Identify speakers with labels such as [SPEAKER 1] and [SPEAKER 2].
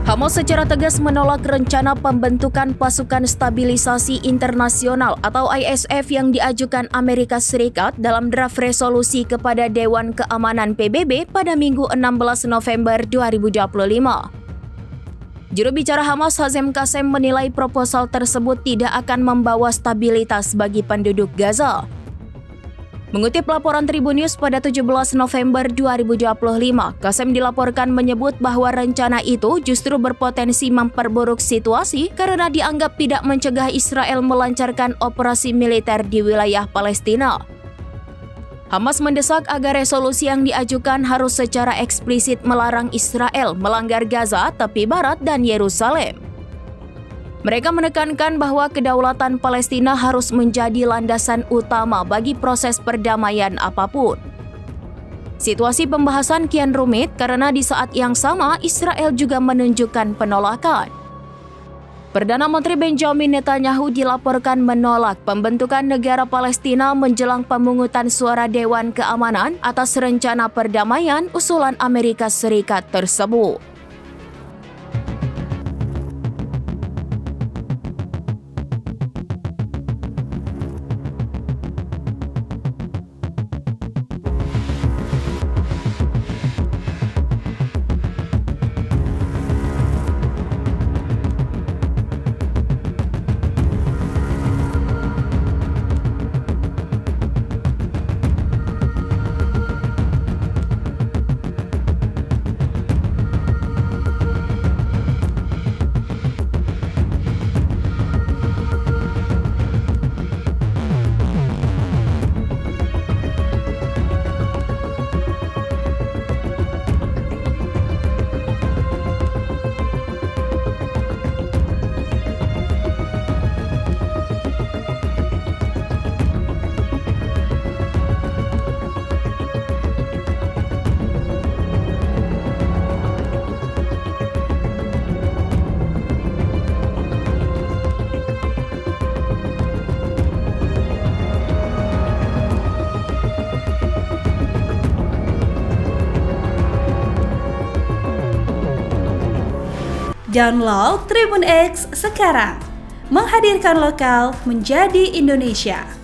[SPEAKER 1] Hamas secara tegas menolak rencana pembentukan pasukan stabilisasi internasional atau ISF yang diajukan Amerika Serikat dalam draft resolusi kepada Dewan Keamanan PBB pada Minggu 16 November 2025. Juru bicara Hamas Hazem Qassem menilai proposal tersebut tidak akan membawa stabilitas bagi penduduk Gaza. Mengutip laporan Tribun News pada 17 November 2025, Qassem dilaporkan menyebut bahwa rencana itu justru berpotensi memperburuk situasi karena dianggap tidak mencegah Israel melancarkan operasi militer di wilayah Palestina. Hamas mendesak agar resolusi yang diajukan harus secara eksplisit melarang Israel melanggar Gaza, tepi barat, dan Yerusalem. Mereka menekankan bahwa kedaulatan Palestina harus menjadi landasan utama bagi proses perdamaian apapun. Situasi pembahasan kian rumit karena di saat yang sama Israel juga menunjukkan penolakan. Perdana Menteri Benjamin Netanyahu dilaporkan menolak pembentukan negara Palestina menjelang pemungutan suara Dewan Keamanan atas rencana perdamaian usulan Amerika Serikat tersebut.
[SPEAKER 2] Download Tribun X sekarang, menghadirkan lokal menjadi Indonesia.